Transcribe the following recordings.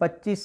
25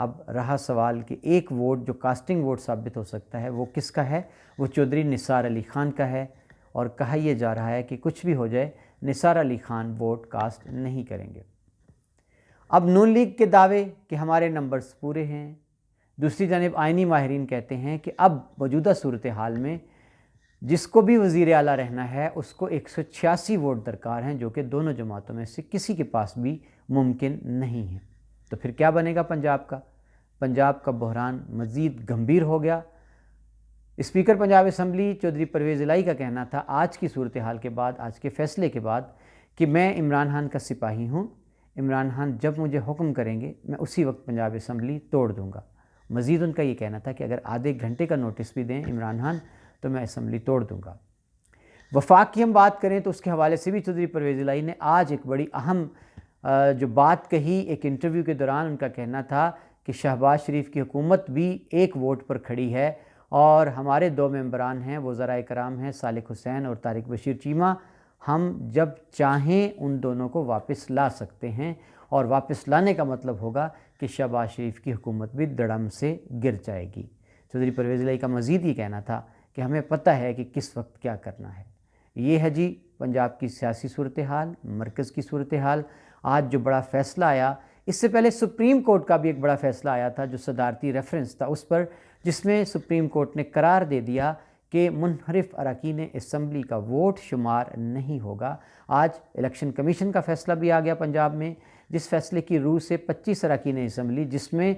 اب رہا سوال کہ ایک ووٹ جو کاسٹنگ ووٹ ثابت ہو سکتا ہے وہ کس کا ہے؟ وہ چودھری نثار علی خان کا ہے، اور کہا یہ جا رہا ہے کہ کچھ بھی ہو جائے نثار علی خان ووٹ کاسٹ نہیں کریں گے۔ اب نون لیگ کے دعوے کہ ہمارے نمبرز پورے ہیں، دوسری جانب آئینی ماہرین کہتے ہیں کہ اب موجودہ صورتحال میں جس کو بھی وزیر اعلیٰ رہنا ہے اس کو 186 ووٹ درکار ہیں، جو کہ دونوں جماعتوں میں سے کسی کے پاس بھی ممکن نہیں ہے۔ تو پھر کیا بنے گا پنجاب کا؟ پنجاب کا بحران مزید گمبھیر ہو گیا۔ اسپیکر پنجاب اسمبلی چودھری پرویز الہی کا کہنا تھا آج کی صورتحال کے بعد، آج کے فیصلے کے بعد، کہ میں عمران خان کا سپاہی ہوں، عمران خان جب مجھے حکم کریں گے میں اسی وقت پنجاب اسمبلی توڑ دوں گا۔ مزید ان کا یہ کہنا تھا کہ اگر آدھے گھنٹے کا نوٹس بھی دیں عمران خان تو میں اسمبلی توڑ دوں گا۔ وفاق کی ہم بات کریں تو اس کے حوالے سے بھی چودھری پرویز الہی نے آج ایک بڑی اہم جو بات کہی، ایک انٹرویو کے دوران ان کا کہنا تھا کہ شہباز شریف کی حکومت بھی ایک ووٹ پر کھڑی ہے، اور ہمارے 2 ممبران ہیں وزرائے کرام ہیں صالح حسین اور طارق بشیر چیمہ، ہم جب چاہیں ان دونوں کو واپس لا سکتے ہیں، اور واپس لانے کا مطلب ہوگا کہ شہباز شریف کی حکومت بھی دڑم سے گر جائے گی۔ چودھری پرویز الہی کا مزید یہ کہنا تھا کہ ہمیں پتہ ہے کہ کس وقت کیا کرنا ہے۔ یہ ہے جی پنجاب کی سیاسی صورتحال، مرکز کی صورتحال۔ آج جو بڑا فیصلہ آیا، اس سے پہلے سپریم کورٹ کا بھی ایک بڑا فیصلہ آیا تھا جو صدارتی ریفرنس تھا اس پر، جس میں سپریم کورٹ نے قرار دے دیا کہ منحرف اراکین اسمبلی کا ووٹ شمار نہیں ہوگا۔ آج الیکشن کمیشن کا فیصلہ بھی آ گیا پنجاب میں، جس فیصلے کی روح سے 25 اراکین اسمبلی، جس میں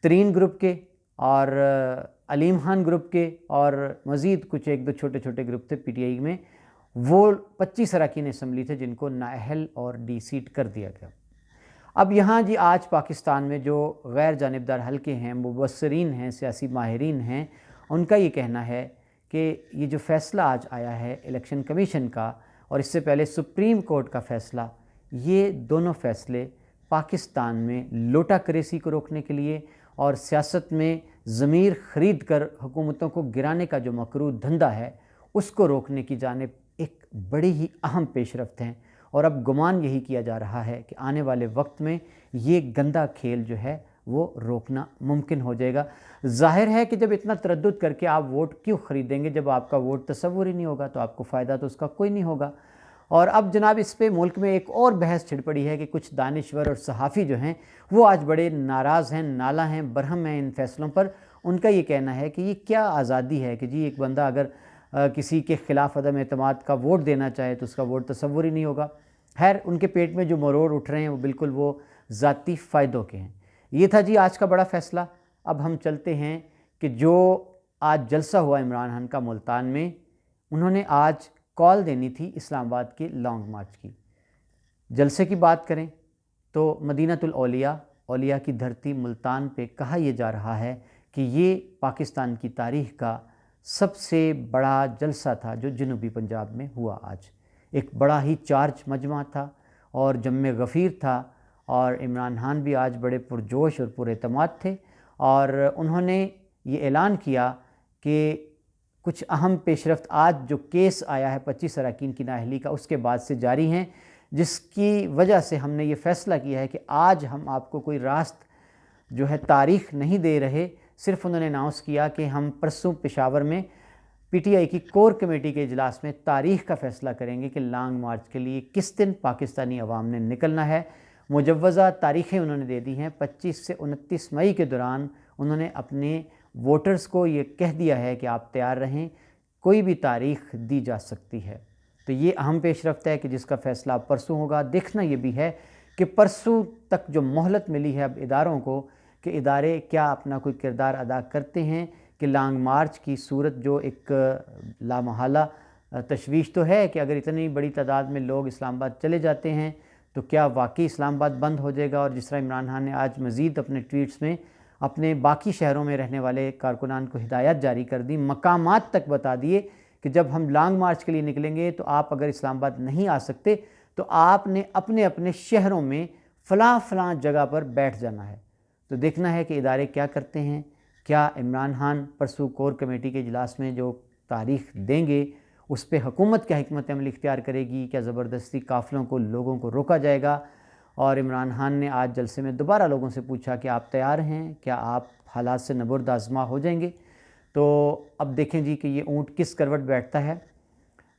ترین گروپ کے اور علیم خان گروپ کے اور مزید کچھ 1-2 چھوٹے چھوٹے گروپ تھے پی ٹی آئی میں، وہ 25 اراکین اسمبلی تھے جن کو نااہل اور ڈی سیٹ کر دیا گیا۔ اب یہاں جی آج پاکستان میں جو غیر جانبدار حلقے ہیں، مبصرین ہیں، سیاسی ماہرین ہیں، ان کا یہ کہنا ہے کہ یہ جو فیصلہ آج آیا ہے الیکشن کمیشن کا اور اس سے پہلے سپریم کورٹ کا فیصلہ، یہ دونوں فیصلے پاکستان میں لوٹا کریسی کو روکنے کے لیے اور سیاست میں ضمیر خرید کر حکومتوں کو گرانے کا جو مکروہ دھندا ہے اس کو روکنے کی جانب ایک بڑی ہی اہم پیش رفت ہیں، اور اب گمان یہی کیا جا رہا ہے کہ آنے والے وقت میں یہ گندا کھیل جو ہے وہ روکنا ممکن ہو جائے گا۔ ظاہر ہے کہ جب اتنا تردد کر کے آپ ووٹ کیوں خریدیں گے؟ جب آپ کا ووٹ تصور ہی نہیں ہوگا تو آپ کو فائدہ تو اس کا کوئی نہیں ہوگا۔ اور اب جناب اس پہ ملک میں ایک اور بحث چھڑ پڑی ہے کہ کچھ دانشور اور صحافی جو ہیں وہ آج بڑے ناراض ہیں، نالہ ہیں، برہم ہیں ان فیصلوں پر۔ ان کا یہ کہنا ہے کہ یہ کیا آزادی ہے کہ جی ایک بندہ اگر کسی کے خلاف عدم اعتماد کا ووٹ دینا چاہے تو اس کا ووٹ تصور ہی نہیں ہوگا۔ خیر، ان کے پیٹ میں جو مروڑ اٹھ رہے ہیں وہ بالکل وہ ذاتی فائدوں کے ہیں۔ یہ تھا جی آج کا بڑا فیصلہ۔ اب ہم چلتے ہیں کہ جو آج جلسہ ہوا عمران خان کا ملتان میں، انہوں نے آج کال دینی تھی اسلام آباد کے لانگ مارچ کی۔ جلسے کی بات کریں تو مدینۃ الاولیاء، اولیاء کی دھرتی ملتان پہ کہا یہ جا رہا ہے کہ یہ پاکستان کی تاریخ کا سب سے بڑا جلسہ تھا جو جنوبی پنجاب میں ہوا آج۔ ایک بڑا ہی چارج مجمع تھا اور جم غفیر تھا، اور عمران خان بھی آج بڑے پرجوش اور پر اعتماد تھے، اور انہوں نے یہ اعلان کیا کہ کچھ اہم پیش رفت آج جو کیس آیا ہے 25 اراکین کی نااہلی کا اس کے بعد سے جاری ہیں، جس کی وجہ سے ہم نے یہ فیصلہ کیا ہے کہ آج ہم آپ کو کوئی راست جو ہے تاریخ نہیں دے رہے۔ صرف انہوں نے اناؤنس کیا کہ ہم پرسوں پشاور میں پی ٹی آئی کی کور کمیٹی کے اجلاس میں تاریخ کا فیصلہ کریں گے کہ لانگ مارچ کے لیے کس دن پاکستانی عوام نے نکلنا ہے۔ مجوزہ تاریخیں انہوں نے دے دی ہیں، 25 سے 29 مئی کے دوران انہوں نے اپنے ووٹرز کو یہ کہہ دیا ہے کہ آپ تیار رہیں، کوئی بھی تاریخ دی جا سکتی ہے۔ تو یہ اہم پیش رفت ہے کہ جس کا فیصلہ پرسوں ہوگا۔ دیکھنا یہ بھی ہے کہ پرسوں تک جو مہلت ملی ہے اب اداروں کو کہ ادارے کیا اپنا کوئی کردار ادا کرتے ہیں کہ لانگ مارچ کی صورت جو ایک لامحالہ تشویش تو ہے کہ اگر اتنی بڑی تعداد میں لوگ اسلام آباد چلے جاتے ہیں تو کیا واقعی اسلام آباد بند ہو جائے گا؟ اور جس طرح عمران خان نے آج مزید اپنے ٹویٹس میں اپنے باقی شہروں میں رہنے والے کارکنان کو ہدایت جاری کر دی، مقامات تک بتا دیے کہ جب ہم لانگ مارچ کے لیے نکلیں گے تو آپ اگر اسلام آباد نہیں آ سکتے تو آپ نے اپنے اپنے شہروں میں فلاں جگہ پر بیٹھ جانا ہے۔ تو دیکھنا ہے کہ ادارے کیا کرتے ہیں۔ کیا عمران خان پرسوں کور کمیٹی کے اجلاس میں جو تاریخ دیں گے اس پہ حکومت کیا حکمت عملی اختیار کرے گی؟ کیا زبردستی قافلوں کو، لوگوں کو روکا جائے گا؟ اور عمران خان نے آج جلسے میں دوبارہ لوگوں سے پوچھا کہ آپ تیار ہیں، کیا آپ حالات سے نبرد آزما ہو جائیں گے؟ تو اب دیکھیں جی کہ یہ اونٹ کس کروٹ بیٹھتا ہے۔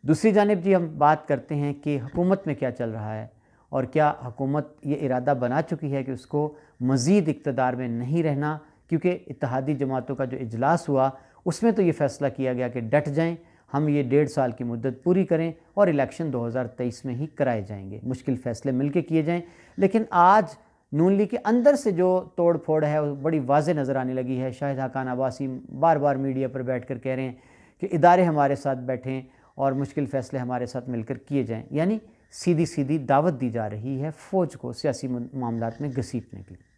دوسری جانب جی ہم بات کرتے ہیں کہ حکومت میں کیا چل رہا ہے، اور کیا حکومت یہ ارادہ بنا چکی ہے کہ اس کو مزید اقتدار میں نہیں رہنا، کیونکہ اتحادی جماعتوں کا جو اجلاس ہوا اس میں تو یہ فیصلہ کیا گیا کہ ڈٹ جائیں، ہم یہ 1.5 سال کی مدت پوری کریں اور الیکشن 2023 میں ہی کرائے جائیں گے، مشکل فیصلے مل کے کیے جائیں۔ لیکن آج نون لیگ کے اندر سے جو توڑ پھوڑ ہے وہ بڑی واضح نظر آنے لگی ہے۔ شاہد حقان عباسی بار بار میڈیا پر بیٹھ کر کہہ رہے ہیں کہ ادارے ہمارے ساتھ بیٹھیں اور مشکل فیصلے ہمارے ساتھ مل کر کیے جائیں، یعنی سیدھی دعوت دی جا رہی ہے فوج کو سیاسی معاملات میں گھسیٹنے کے لیے۔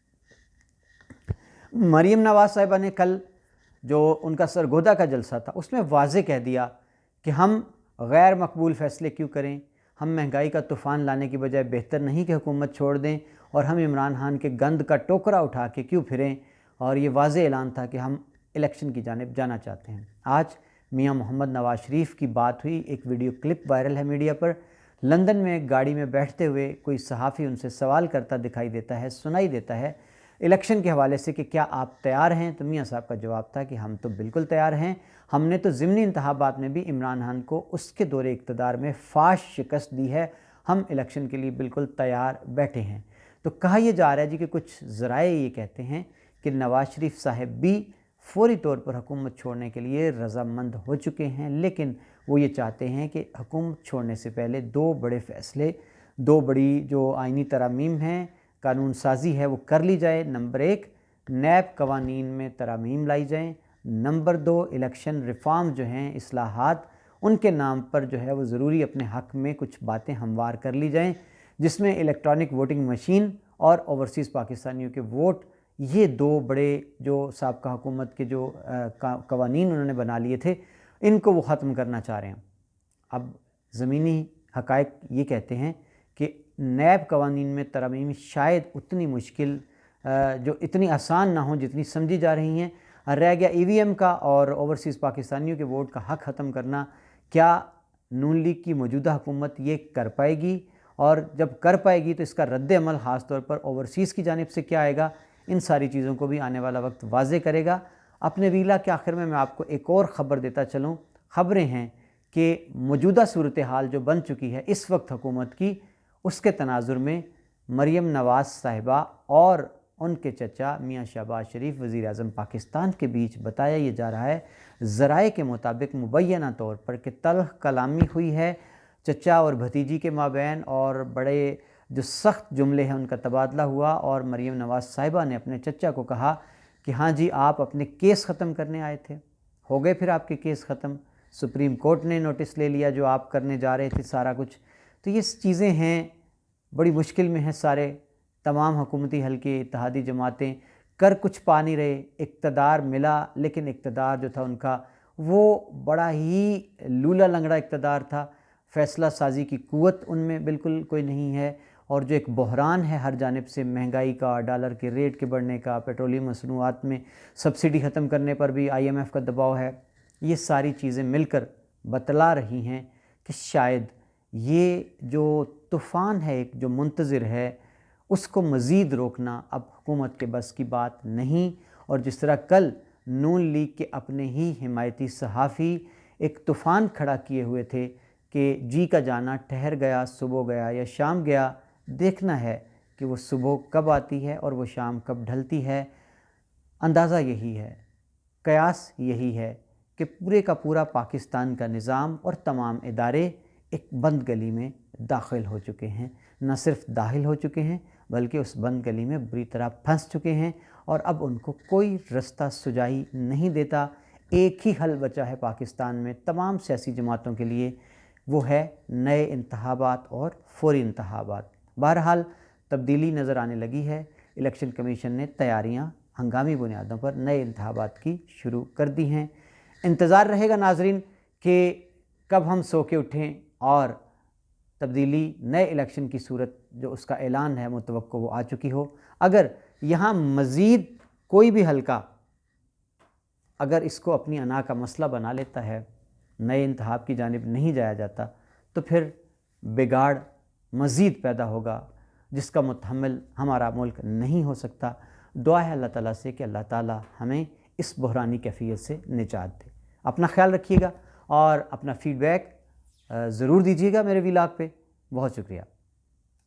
مریم نواز صاحبہ نے کل جو ان کا سرگودا کا جلسہ تھا اس میں واضح کہہ دیا کہ ہم غیر مقبول فیصلے کیوں کریں، ہم مہنگائی کا طوفان لانے کی بجائے بہتر نہیں کہ حکومت چھوڑ دیں، اور ہم عمران خان کے گند کا ٹوکرا اٹھا کے کیوں پھریں، اور یہ واضح اعلان تھا کہ ہم الیکشن کی جانب جانا چاہتے ہیں۔ آج میاں محمد نواز شریف کی بات ہوئی، ایک ویڈیو کلپ وائرل ہے میڈیا پر۔ لندن میں ایک گاڑی میں بیٹھتے ہوئے کوئی صحافی ان سے سوال کرتا دکھائی دیتا ہے، سنائی دیتا ہے الیکشن کے حوالے سے کہ کیا آپ تیار ہیں؟ تو میاں صاحب کا جواب تھا کہ ہم تو بالکل تیار ہیں، ہم نے تو ضمنی انتخابات میں بھی عمران خان کو اس کے دور اقتدار میں فاش شکست دی ہے، ہم الیکشن کے لیے بالکل تیار بیٹھے ہیں۔ تو کہا یہ جا رہا ہے جی کہ کچھ ذرائع یہ کہتے ہیں کہ نواز شریف صاحب بھی فوری طور پر حکومت چھوڑنے کے لیے رضامند ہو چکے ہیں، لیکن وہ یہ چاہتے ہیں کہ حکومت چھوڑنے سے پہلے 2 بڑے فیصلے، 2 بڑی جو آئینی ترامیم ہیں، قانون سازی ہے، وہ کر لی جائے۔ نمبر 1 نیب قوانین میں ترامیم لائی جائیں، نمبر 2 الیکشن ریفارم جو ہیں، اصلاحات، ان کے نام پر جو ہے وہ ضروری اپنے حق میں کچھ باتیں ہموار کر لی جائیں، جس میں الیکٹرانک ووٹنگ مشین اور اوورسیز پاکستانیوں کے ووٹ، یہ 2 بڑے جو سابقہ حکومت کے جو قوانین انہوں نے بنا لیے تھے، ان کو وہ ختم کرنا چاہ رہے ہیں۔ اب زمینی حقائق یہ کہتے ہیں کہ نیب قوانین میں ترامیم شاید اتنی مشکل جو اتنی آسان نہ ہوں جتنی سمجھی جا رہی ہیں۔ رہ گیا ای وی ایم کا اور اوورسیز پاکستانیوں کے ووٹ کا حق ختم کرنا، کیا نون لیگ کی موجودہ حکومت یہ کر پائے گی؟ اور جب کر پائے گی تو اس کا رد عمل خاص طور پر اوورسیز کی جانب سے کیا آئے گا؟ ان ساری چیزوں کو بھی آنے والا وقت واضح کرے گا۔ اپنے ویلا کے آخر میں آپ کو ایک اور خبر دیتا چلوں۔ خبریں ہیں کہ موجودہ صورتحال جو بن چکی ہے اس وقت حکومت کی، اس کے تناظر میں مریم نواز صاحبہ اور ان کے چچا میاں شہباز شریف وزیر اعظم پاکستان کے بیچ بتایا یہ جا رہا ہے ذرائع کے مطابق مبینہ طور پر کہ تلخ کلامی ہوئی ہے چچا اور بھتیجی کے مابین، اور بڑے جو سخت جملے ہیں ان کا تبادلہ ہوا، اور مریم نواز صاحبہ نے اپنے چچا کو کہا کہ ہاں جی آپ اپنے کیس ختم کرنے آئے تھے، ہو گئے پھر آپ کے کیس ختم، سپریم کورٹ نے نوٹس لے لیا جو آپ کرنے جا رہے تھے سارا کچھ۔ تو یہ چیزیں ہیں، بڑی مشکل میں ہیں سارے تمام حکومتی حلقے، اتحادی جماعتیں، کر کچھ پا نہیں رہے، اقتدار ملا لیکن اقتدار جو تھا ان کا وہ بڑا ہی لولا لنگڑا اقتدار تھا، فیصلہ سازی کی قوت ان میں بالکل کوئی نہیں ہے، اور جو ایک بحران ہے ہر جانب سے مہنگائی کا، ڈالر کے ریٹ کے بڑھنے کا، پیٹرولیم مصنوعات میں سبسڈی ختم کرنے پر بھی IMF کا دباؤ ہے، یہ ساری چیزیں مل کر بتلا رہی ہیں کہ شاید یہ جو طوفان ہے ایک جو منتظر ہے اس کو مزید روکنا اب حکومت کے بس کی بات نہیں۔ اور جس طرح کل نون لیگ کے اپنے ہی حمایتی صحافی ایک طوفان کھڑا کیے ہوئے تھے کہ جی کا جانا ٹھہر گیا، صبح گیا یا شام گیا، دیکھنا ہے کہ وہ صبح کب آتی ہے اور وہ شام کب ڈھلتی ہے۔ اندازہ یہی ہے، قیاس یہی ہے کہ پورے کا پورا پاکستان کا نظام اور تمام ادارے ایک بند گلی میں داخل ہو چکے ہیں، نہ صرف داخل ہو چکے ہیں بلکہ اس بند گلی میں بری طرح پھنس چکے ہیں، اور اب ان کو کوئی رستہ سجائی نہیں دیتا۔ ایک ہی حل بچا ہے پاکستان میں تمام سیاسی جماعتوں کے لیے، وہ ہے نئے انتخابات اور فوری انتخابات۔ بہرحال تبدیلی نظر آنے لگی ہے، الیکشن کمیشن نے تیاریاں ہنگامی بنیادوں پر نئے انتخابات کی شروع کر دی ہیں۔ انتظار رہے گا ناظرین کہ کب ہم سو کے اٹھیں اور تبدیلی نئے الیکشن کی صورت جو اس کا اعلان ہے متوقع وہ آ چکی ہو۔ اگر یہاں مزید کوئی بھی حلقہ اگر اس کو اپنی انا کا مسئلہ بنا لیتا ہے، نئے انتخاب کی جانب نہیں جایا جاتا، تو پھر بگاڑ مزید پیدا ہوگا۔ جس کا متحمل ہمارا ملک نہیں ہو سکتا۔ دعا ہے اللہ تعالیٰ سے کہ اللہ تعالیٰ ہمیں اس بحرانی کیفیت سے نجات دے۔ اپنا خیال رکھیے گا اور اپنا فیڈ بیک ضرور دیجیے گا میرے ولاگ پہ۔ بہت شکریہ۔